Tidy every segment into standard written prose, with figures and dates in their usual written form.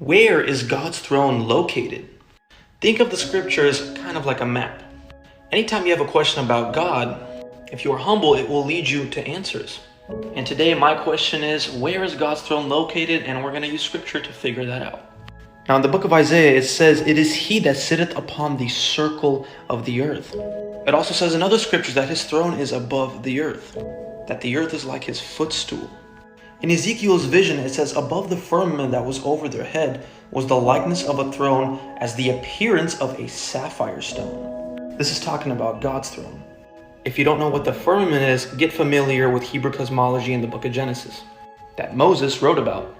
Where is God's throne located? Think of the scriptures kind of like a map. Anytime you have a question about God, if you are humble, it will lead you to answers. And today my question is, where is God's throne located? And we're going to use scripture to figure that out. Now in the book of Isaiah, it says, "It is he that sitteth upon the circle of the earth." It also says in other scriptures that his throne is above the earth, that the earth is like his footstool. In Ezekiel's vision, it says, "Above the firmament that was over their head was the likeness of a throne as the appearance of a sapphire stone." This is talking about God's throne. If you don't know what the firmament is, get familiar with Hebrew cosmology in the book of Genesis that Moses wrote about.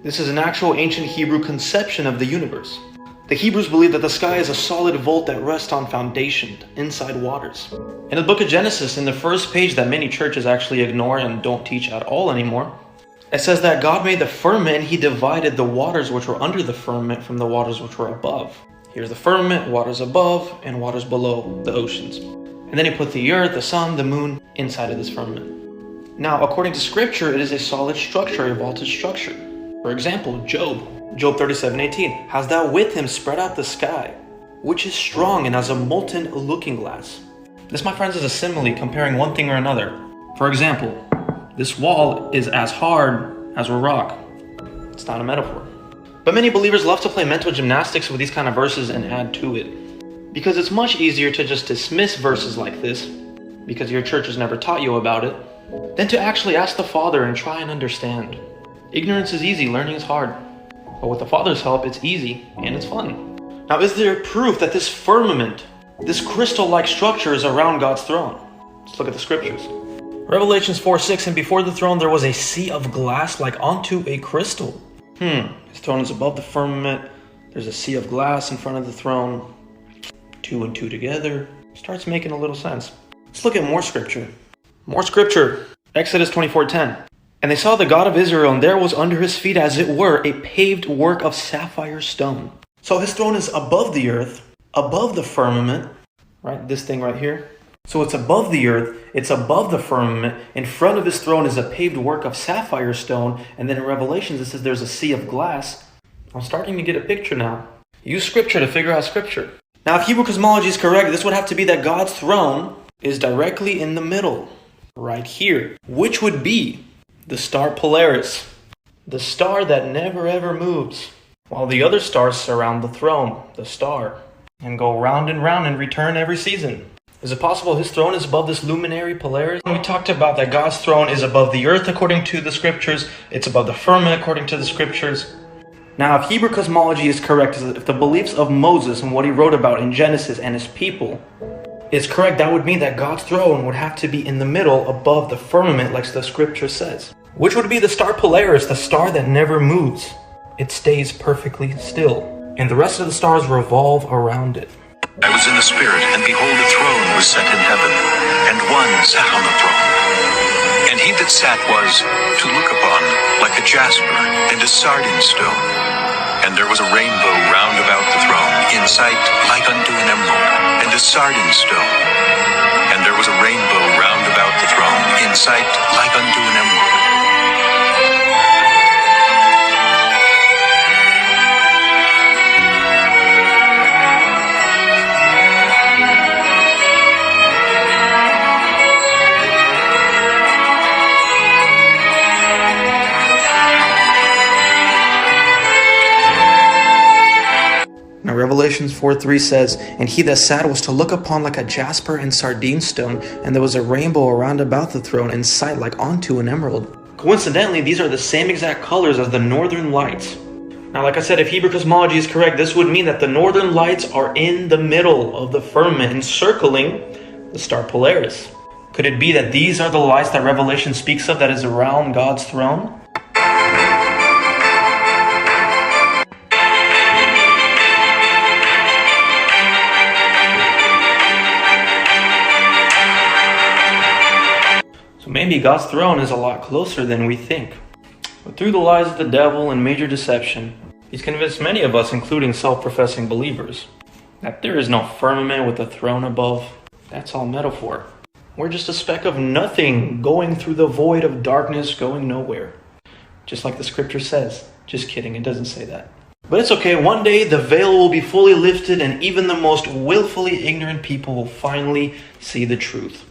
This is an actual ancient Hebrew conception of the universe. The Hebrews believed that the sky is a solid vault that rests on foundation inside waters. In the book of Genesis, in the first page that many churches actually ignore and don't teach at all anymore, it says that God made the firmament and he divided the waters which were under the firmament from the waters which were above. Here's the firmament, waters above and waters below, the oceans. And then he put the earth, the sun, the moon inside of this firmament. Now, according to scripture, it is a solid structure, a vaulted structure. For example, Job 37:18, "Hast thou with him spread out the sky, which is strong and as a molten looking glass." This, my friends, is a simile comparing one thing or another. For example, this wall is as hard as a rock. It's not a metaphor. But many believers love to play mental gymnastics with these kind of verses and add to it, because it's much easier to just dismiss verses like this, because your church has never taught you about it, than to actually ask the Father and try and understand. Ignorance is easy, learning is hard. But with the Father's help, it's easy and it's fun. Now, is there proof that this firmament, this crystal-like structure, is around God's throne? Let's look at the scriptures. Revelations 4:6, "And before the throne there was a sea of glass like unto a crystal." His throne is above the firmament. There's a sea of glass in front of the throne. 2 and 2 together. Starts making a little sense. Let's look at more scripture. Exodus 24:10. "And they saw the God of Israel, and there was under his feet, as it were, a paved work of sapphire stone." So his throne is above the earth, above the firmament, right? This thing right here. So it's above the earth, it's above the firmament. In front of his throne is a paved work of sapphire stone. And then in Revelations, it says there's a sea of glass. I'm starting to get a picture now. Use scripture to figure out scripture. Now, if Hebrew cosmology is correct, this would have to be that God's throne is directly in the middle, right here, which would be the star Polaris, the star that never ever moves, while the other stars surround the throne, the star, and go round and return every season. Is it possible his throne is above this luminary Polaris? We talked about that God's throne is above the earth according to the scriptures. It's above the firmament according to the scriptures. Now, if Hebrew cosmology is correct, if the beliefs of Moses and what he wrote about in Genesis and his people is correct, that would mean that God's throne would have to be in the middle above the firmament, like the scripture says. Which would be the star Polaris, the star that never moves. It stays perfectly still, and the rest of the stars revolve around it. "I was in the Spirit, and behold, a throne was set in heaven, and one sat on the throne. And he that sat was, to look upon, like a jasper and a sardine stone. And there was a rainbow round about the throne, in sight like unto an emerald, and a sardine stone. And there was a rainbow round about the throne, in sight like unto an emerald." Now Revelations 4:3 says, "And he that sat was to look upon like a jasper and sardine stone, and there was a rainbow around about the throne in sight like unto an emerald." Coincidentally, these are the same exact colors as the northern lights. Now, like I said, if Hebrew cosmology is correct, this would mean that the northern lights are in the middle of the firmament, encircling the star Polaris. Could it be that these are the lights that Revelation speaks of that is around God's throne? Maybe God's throne is a lot closer than we think. But through the lies of the devil and major deception, he's convinced many of us, including self-professing believers, that there is no firmament with a throne above. That's all metaphor. We're just a speck of nothing going through the void of darkness, going nowhere. Just like the scripture says. Just kidding, it doesn't say that. But it's okay, one day the veil will be fully lifted and even the most willfully ignorant people will finally see the truth.